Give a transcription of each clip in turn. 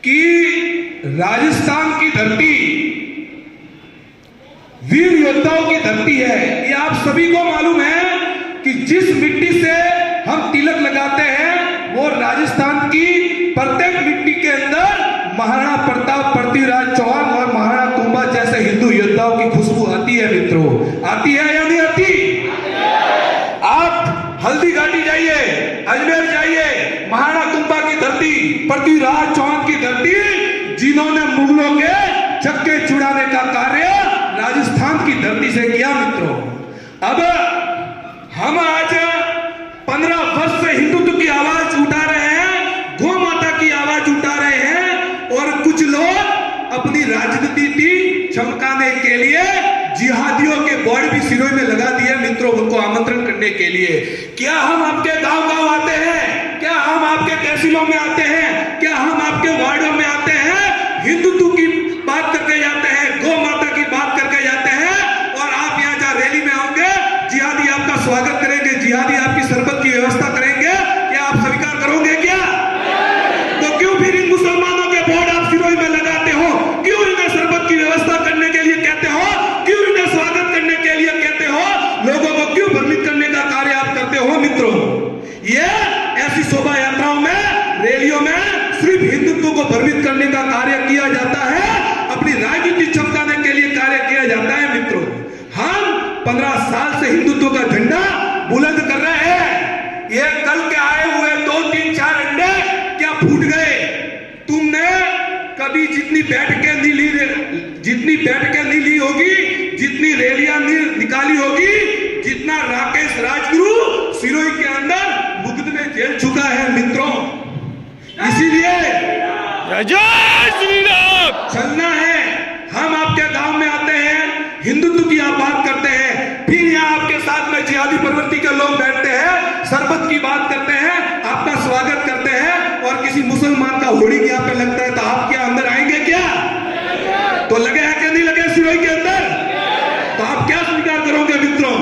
कि राजस्थान की धरती वीर योद्धाओं की धरती है। ये आप सभी को मालूम है कि जिस मिट्टी से हम तिलक लगाते हैं वो राजस्थान की प्रत्येक मिट्टी के अंदर महाराणा प्रताप, पृथ्वीराज चौहान और महाराणा कुंभा जैसे हिंदू योद्धाओं की खुशबू आती है मित्रों। आती है या नहीं आती? आप हल्दी घाटी जाइए, अजमेर जाइए, महाराणा कुंभा की धरती, पृथ्वीराज चौहान की धरती, जिन्होंने मुगलों के चक्के छुड़ाने का कार्य राजस्थान की धरती से किया मित्रों। अब हम आज 15 वर्ष से हिंदुत्व की आवाज उठा रहे हैं, गौ माता की आवाज उठा रहे हैं, और कुछ लोग अपनी राजनीति चमकाने के लिए जिहादियों के बोर्ड भी सिरों में लगा दिए मित्रों, उनको आमंत्रण करने के लिए। क्या हम आपके गांव गांव आते हैं? क्या हम आपके तहसीलों में आते हैं? क्या हम आपके वार्डों में आते हैं? हिंदुत्व की बात करके जाते हैं, गौ माता की बात करके जाते हैं, और आप यहाँ जहाँ रैली में आओगे जिहादी आपका स्वागत करेंगे, जिहादी आपकी शरबत की व्यवस्था करेंगे। क्या आप स्वीकार करोगे? क्या तो क्यों फिर इन मुसलमानों के बोर्ड आप सिरों में लगाते हो? क्यों इन्हें शरबत की व्यवस्था करने के लिए कहते हो? क्यों इन्हें स्वागत करने के लिए कहते हो? लोगों को क्यों भ्रमित करने का कार्य आप करते हो मित्रों? ये ऐसी शोभा यात्राओं में, रैलियों में सिर्फ हिंदुत्व को भ्रमित करने का कार्य किया जाता है, अपनी राजनीति चमकाने के लिए कार्य किया जाता है मित्रों। हम 15 साल से हिंदुत्व का झंडा बुलंद कर रहे हैं। ये कल के आए हुए 2, 3, 4 अंडे क्या फूट गए? तुमने कभी जितनी बैठकें नहीं ली होगी, जितनी रैलियां निकाली होगी, जितना राकेश राजगुरु सिरोही के अंदर मुग्ध में जेल चुका है मित्रों। इसीलिए चलना है। हम आपके गांव में आते हैं, हिंदुत्व की आप बात करते हैं, फिर यहाँ आपके साथ में जिहादी प्रवृत्ति के लोग बैठते हैं, शरबत की बात करते हैं, आपका स्वागत करते हैं, और किसी मुसलमान का होर्डिंग यहाँ पे लगता है तो आप क्या अंदर आएंगे? क्या तो लगे हैं कि नहीं लगे सिरोही के अंदर? तो आप क्या स्वीकार करोगे मित्रों?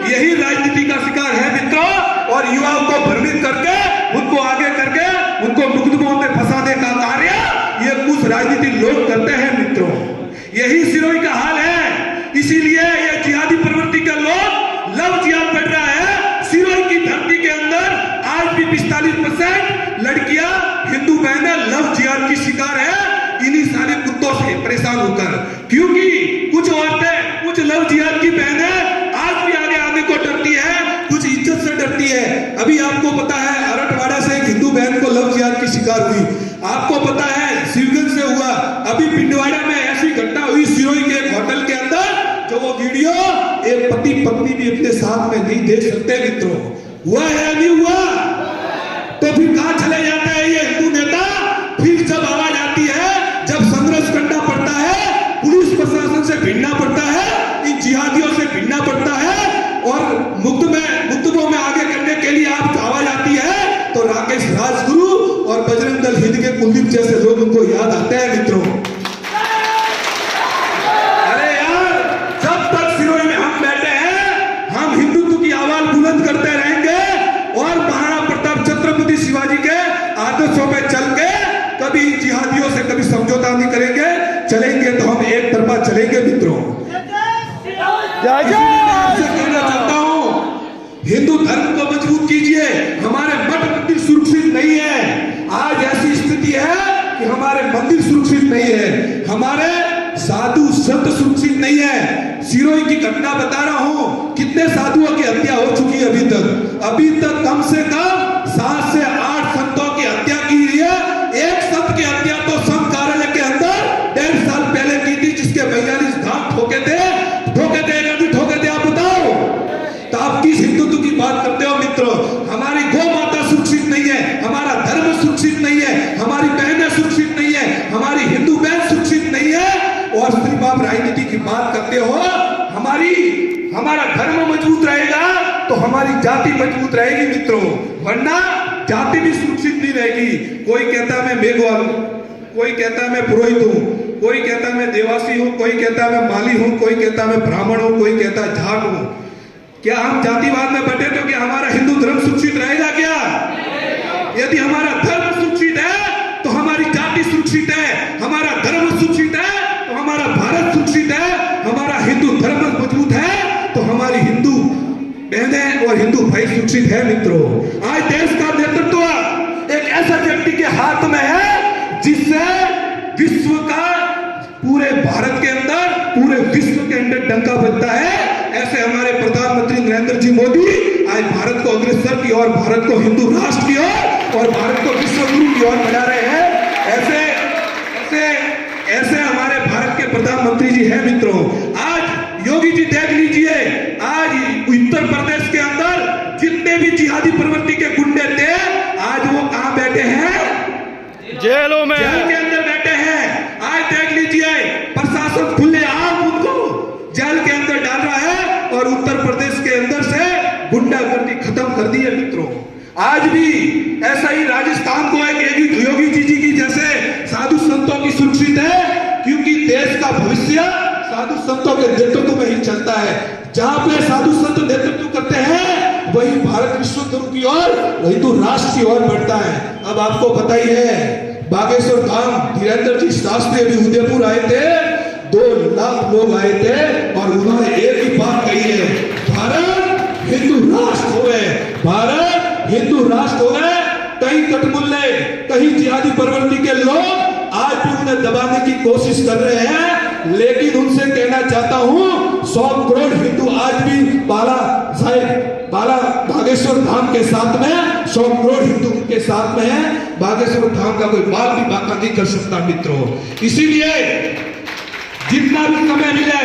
यही राजनीति का शिकार है मित्रों, और युवाओं को भ्रमित करके, उनको आगे करके, उनको मुकदमों में फंसाने का कार्य ये कुछ राजनीतिक लोग करते हैं मित्रों। यही सिरोही का हाल है। इसीलिए ये जिहादी प्रवृत्ति के लोग लव जिहाद बढ़ रहा है। सिरोही की धरती के अंदर आज भी 45% लड़कियां, हिंदू बहनें लव जिहाद की शिकार है, इन्हीं सारे कुत्तों से परेशान होकर। क्योंकि कुछ औरतें, कुछ लव जिहाद की बहनें आज भी आगे आने को डरती है, कुछ इज्जत से डरती है। अभी आपको पता है अरठवाड़ा से एक हिंदू बहन को लव जिहाद की शिकार हुई। आपको पता है शिवगंज से हुआ। अभी पिंडवाड़ा में ऐसी घटना हुई सिरोही के एक होटल के अंदर, जो वो वीडियो एक पति पत्नी भी अपने साथ में नहीं देख सकते मित्रों। हुआ है या नहीं हुआ? तो फिर कहां चले जाते हैं ये हिंदू नेता? फिर जब आवाज आती है, जब संघर्ष करना पड़ता है, पुलिस प्रशासन से भिड़ना पड़ता है, इन जिहादियों से भिड़ना पड़ता है, और मुकदमों में आगे करने के लिए आप आवाज आती है, तो राकेश राजगुरु और बजरंग दल हिंद के कुलदीप जैसे लोग उनको याद आते हैं मित्रों। अरे यार, जब तक सिरोही में हम बैठे हैं, हम हिंदुत्व की आवाज बुलंद करते रहेंगे, और महाराणा प्रताप, छत्रपति शिवाजी के आदर्शों पे चल के कभी जिहादियों से कभी समझौता नहीं करेंगे। चलेंगे तो हम एक तरफा चलेंगे मित्रों। हिंदू धर्म को मजबूत कीजिए। हमारे मठ मंदिर सुरक्षित नहीं है। आज ऐसी स्थिति है कि हमारे मंदिर सुरक्षित नहीं है, हमारे साधु संत सुरक्षित नहीं है। सिरोही की घटना बता रहा हूं, कितने साधुओं की हत्या हो चुकी है अभी तक कम से कम 7 से 8 संतों की हत्या की है। एक संत की हत्या तो संत कार्यालय के अंदर 1.5 साल पहले की थी, जिसके 42 धाम ठोके थे। आप बताओ, तो आप किस हिंदुत्व की बात करते हो मित्रों? हमारी गौ माता सुरक्षित नहीं है, हमारा धर्म सुरक्षित नहीं है, हमारी बहनें सुरक्षित नहीं है, हमारी हिंदू बहन सुरक्षित नहीं है, और सिर्फ आप राजनीति की बात करते हो। हमारा धर्म मजबूत रहेगा तो हमारी जाति मजबूत रहेगी मित्रों, वरना जाति भी सुरक्षित नहीं रहेगी। कोई कहता मैं मेघवाल, कोई कहता मैं पुरोहित हूं, कोई कहता मैं देवासी हूं, कोई कहता मैं माली हूं, कोई कहता मैं ब्राह्मण हूं, कोई कहता जाट हूं। क्या हम जातिवाद में बैठे तो क्या हमारा हिंदू धर्म सुरक्षित रहेगा? क्या यदि हमारा धर्म सुरक्षित है तो हमारी जाति जाति सुरक्षित है, हमारा धर्म सुरक्षित है, तो हमारा भारत सुरक्षित है। हमारा हिंदू धर्म मजबूत है तो हमारी हिंदू बहनें और हिंदू भाई सुरक्षित है मित्रों। आज देश का नेतृत्व एक ऐसा व्यक्ति के हाथ में है जिससे विश्व का पूरे भारत के अंदर, पूरे विश्व के अंदर डंका बजता है। ऐसे हमारे प्रधानमंत्री नरेंद्र जी मोदी आज भारत को अग्रसर की ओर, भारत को हिंदू राष्ट्र की ओर और भारत को विश्व गुरु की ओर बढ़ा रहे हैं। ऐसे ऐसे ऐसे हमारे भारत के प्रधानमंत्री जी हैं मित्रों। आज योगी जी देख लीजिए, आज उत्तर प्रदेश के अंदर जितने भी जिहादी प्रवृत्ति के गुंडे थे, आज वो कहां बैठे हैं? जेलों में, जेल के अंदर बैठे हैं। आज देख लीजिए, प्रशासन खुलेआम उनको जेल के अंदर डाल रहा है और उत्तर प्रदेश के अंदर से गुंडागर्दी खत्म कर दी है मित्रों। आज भी ऐसा ही राजस्थान को एक योगी जी की जैसे साधु संतों की सुरक्षित है, क्योंकि देश का भविष्य साधु संतों के नेतृत्व में ही चलता है। जहां पे साधु संत नेतृत्व करते हैं वही भारत विश्व गुरु की ओर, हिंदू राष्ट्र की ओर बढ़ता है। अब आपको पता ही है, बागेश्वर धाम धीरेन्द्र जी शास्त्री अभी उदयपुर आए थे, 2 लाख लोग आए थे और उन्होंने एक ही बात कही है, भारत हिंदू राष्ट्र हो गए, भारत हिंदू राष्ट्र हो गए। कहीं कटमुल्ले, कहीं जिहादी प्रवृत्ति के लोग आज भी उन्हें दबाने की कोशिश कर रहे हैं, लेकिन उनसे कहना चाहता हूं 100 करोड़ हिंदू आज भी बाला बागेश्वर धाम के साथ में, 100 करोड़ हिंदू उनके साथ में है। बागेश्वर धाम का कोई बात भी बाका नहीं कर सकता मित्रों। इसीलिए जितना भी समय मिले,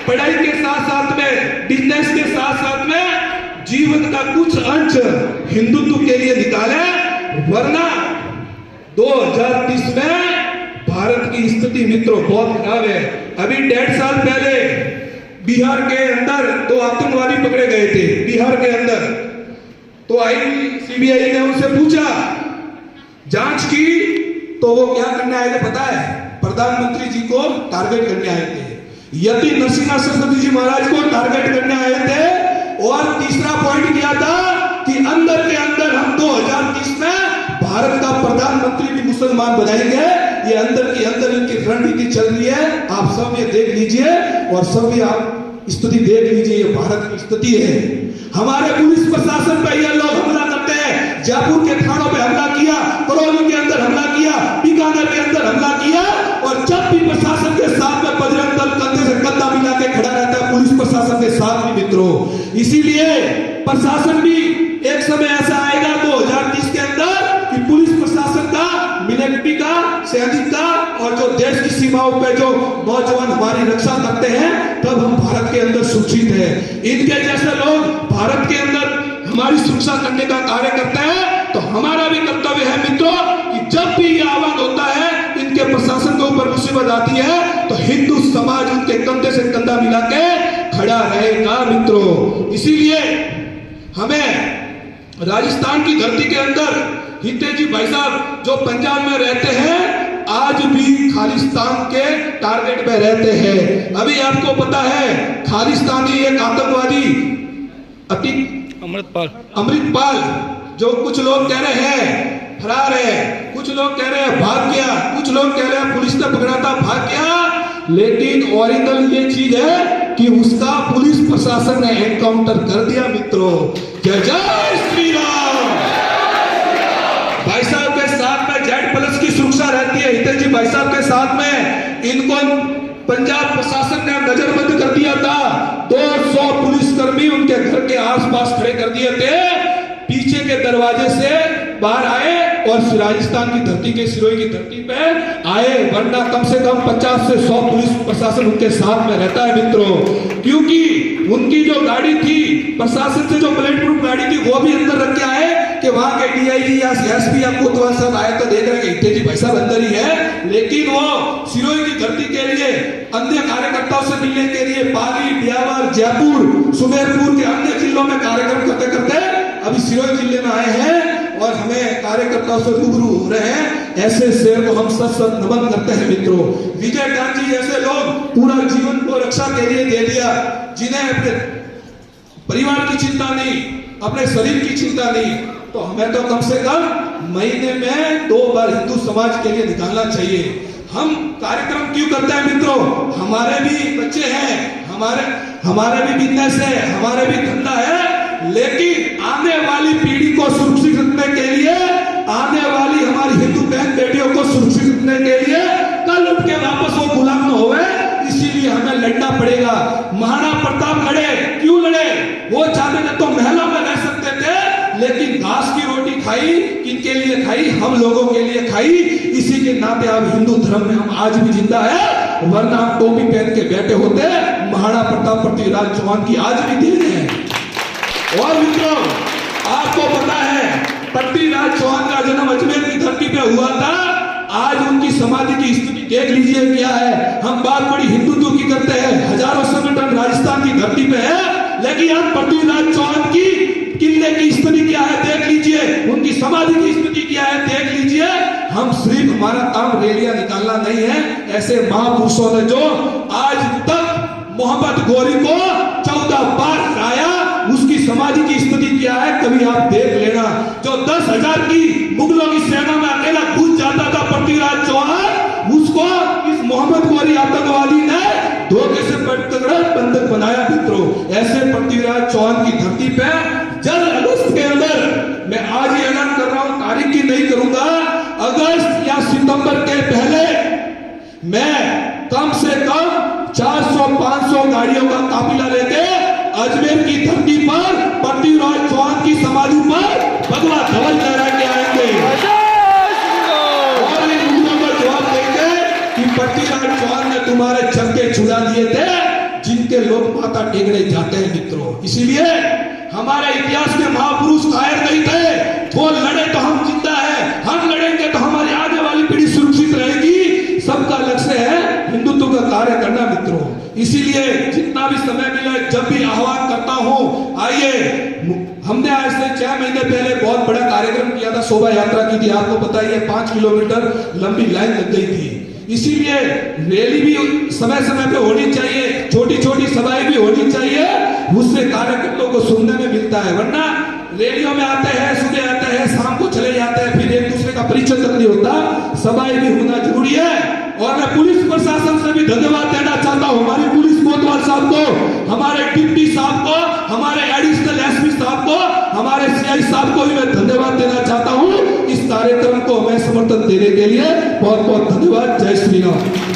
पढ़ाई के साथ साथ में, बिजनेस के साथ साथ में जीवन का कुछ अंश हिंदुत्व के लिए निकाले, वरना 2030 में भारत की स्थिति मित्रों बहुत खराब है। अभी 1.5 साल पहले बिहार के अंदर 2 आतंकवादी पकड़े गए थे, बिहार के अंदर। तो सीबीआई ने उनसे पूछा, जांच की, तो वो क्या करने आए थे पता है? प्रधानमंत्री जी को टारगेट करने आए थे, यति नरसिम्हा सरस्वती जी महाराज को टारगेट करने आए थे। और तीसरा पॉइंट किया था कि अंदर के अंदर हम 2030 में भारत का प्रधानमंत्री भी मुसलमान बनाएंगे। ये अंदर के अंदर इनकी रणनीति चल रही है, आप सब ये देख लीजिए और सब ये आप स्थिति देख लीजिए, ये भारत की स्थिति है। हमारे पुलिस प्रशासन पर ये लोग हमला करते हैं, जयपुर के थानों पे हमला किया, करौली के अंदर हमला किया, बीकानेर के अंदर हमला किया, और जब भी प्रशासन के साथ में बजरंग दल कंधे से कंधा मिला के खड़ा रहता है पुलिस प्रशासन के साथ में मित्रों। इसीलिए प्रशासन भी एक समय ऐसा आएगा 2030 के अंदर कि पुलिस प्रशासन का, मिलिट्री का, सैनिक का और जो देश की सीमाओं पे जो नौजवान हमारी रक्षा करते हैं, तब हम भारत के अंदर सुरक्षित है। इनके जैसे लोग भारत के अंदर हमारी सुरक्षा करने का कार्य करते हैं, तो हमारा भी कर्तव्य है मित्रों कि जब भी ये आवाज होता है, इनके प्रशासन के ऊपर मुसीबत आती है, तो हिंदू समाज उनके कंधे से कंधा मिला के खड़ा रहेगा मित्रों। इसीलिए हमें राजस्थान की धरती के अंदर हिते जी भाई साहब जो पंजाब में रहते हैं, आज भी खालिस्तान के टारगेट पे रहते हैं। अभी आपको पता है खालिस्तानी एक आतंकवादी अमृतपाल, जो कुछ लोग कह रहे हैं फरार है, कुछ लोग कह रहे हैं भाग गया, कुछ लोग कह रहे हैं पुलिस ने पकड़ा था भाग गया, लेकिन ओरिजिनल ये चीज है कि उसका पुलिस प्रशासन ने एनकाउंटर कर दिया मित्रों। जय जय श्री राम। भाई साहब के साथ में Z+ की सुरक्षा रहती है, हितेश जी भाई साहब के साथ में। इनको पंजाब प्रशासन ने नजरबंद कर दिया था, 200 पुलिसकर्मी उनके घर के आसपास खड़े कर दिए थे, पीछे के दरवाजे से बाहर आए और राजस्थान की धरती के सिरोही की धरती पे आए, वरना कम से कम 50 से 100 पुलिस प्रशासन उनके साथ में रहता है मित्रों। क्योंकि उनकी जो गाड़ी थी, प्रशासन से जो बुलेट प्रूफ गाड़ी थी, वो भी अंदर रख के आए कि वहां के DIG या एसपी या कोतवाल साहब आए तो देख रहे हैं जी भाई साहब अंदर ही है, लेकिन वो सिरोही की धरती के लिए अन्य कार्यकर्ताओं से मिलने के लिए पाली, ब्यावर, जयपुर, सुमेरपुर के अन्य जिलों में कार्यक्रम करते करते अभी सिरोही जिले में आए हैं और हमें कार्यकर्ताओं से रूबरू हो रहे हैं। ऐसे शेर को हम सत सत नमन करते हैं मित्रों। विजय गांधी जैसे लोग पूरा जीवन को रक्षा के लिए दे दिया, जिन्हें अपने परिवार की चिंता नहीं, अपने शरीर की चिंता नहीं, तो हमें तो कम से कम महीने में 2 बार हिंदू समाज के लिए निकालना चाहिए। हम कार्यक्रम क्यों करते हैं मित्रों? हमारे भी बच्चे हैं, हमारे भी बिजनेस है, हमारे भी धंधा है, लेकिन आने वाली पीढ़ी को सुरक्षित रखने के लिए, आने वाली हमारी हिंदू बहन बेटियों को सुरक्षित रखने के लिए, कल उठ के वापस वो गुलाम न होवे, इसीलिए हमें लड़ना पड़ेगा। महाराणा प्रताप लड़े, क्यों लड़े? वो चाहते थे तो महलों में रह सकते थे, लेकिन घास की रोटी खाई, किनके लिए खाई? हम लोगों के लिए खाई। इसी के नाते अब हिंदू धर्म में हम आज भी जिंदा है, वरना हम टोपी पहन के बैठे होते। महाराणा प्रताप पृथ्वीराज चौहान की आज भी देन है। और मित्रों, आपको पता है पृथ्वीराज चौहान का जन्म अजमेर की धरती पे हुआ था। आज उनकी समाधि की स्थिति देख लीजिए क्या है। हम बात बड़ी हिंदुत्व की करते हैं, हजारों संगठन राजस्थान की धरती पे है, लेकिन आज पृथ्वीराज चौहान की किले की स्थिति क्या है देख लीजिए, उनकी समाधि की स्थिति क्या है देख लीजिए। हम सिर्फ, हमारा काम रैलियां निकालना नहीं है, ऐसे महापुरुषों ने जो आज तक मोहम्मद गोरी को 14 बार हराया, उसकी समाधि की स्थिति क्या है कभी आप देख लेना। जो 10,000 की मुगलों की सेना में अकेला कूद जाता था पृथ्वीराज चौहान, उसको इस मोहम्मद गोरी आतंकवादी ने धोखे से बंधक बनाया। मित्रों, ऐसे पृथ्वीराज चौहान की धरती पे जल्द अगस्त के अंदर, मैं आज ही ऐलान कर रहा हूं, तारीख की नहीं करूंगा, अगस्त या सितंबर के पहले मैं कम से कम 400-500 गाड़ियों का काफिला लेके अजमेर की धरती पर पृथ्वीराज चौहान की समाधि पर भगवा ध्वज लहरा के आएंगे और इन मुद्दों का जवाब देंगे कि पृथ्वीराज चौहान ने तुम्हारे चक्के छुड़ा दिए थे, जिनके लोग माथा टेकने जाते हैं। मित्रों, इसीलिए हमारे इतिहास में महापुरुष कायर नहीं थे, वो लड़े तो हम जिंदा है, हम लड़ेंगे तो हमारी आने वाली पीढ़ी सुरक्षित रहेगी। सबका लक्ष्य है हिंदुत्व का कार्य करना। मित्रों, इसीलिए जितना भी समय मिले, जब भी आह्वान करता हूं, आइए। हमने आज से 6 महीने पहले बहुत बड़ा कार्यक्रम किया था, शोभा यात्रा की थी, आपको पता ही है, 5 किलोमीटर लंबी लाइन लग गई थी। इसीलिए रैली भी समय समय पे होनी चाहिए, छोटी छोटी सभाएं भी होनी चाहिए, उससे कार्यकर्ताओं को सुनने में मिलता है। वरना रेडियो में आते हैं, सुबह आते हैं, शाम को चले जाते हैं, फिर एक दूसरे का परिचय तक नहीं होता। सभाएं भी होना जरूरी है। और मैं पुलिस प्रशासन से भी धन्यवाद देना चाहता हूँ, हमारी पुलिस कोतवाल साहब को, हमारे डिप्टी साहब को, हमारे एडिशनल एसपी साहब को, हमारे सीआई साहब को भी मैं धन्यवाद देना चाहता हूँ। इस कार्यक्रम को हमें समर्थन देने के लिए बहुत बहुत धन्यवाद। जय श्री राम।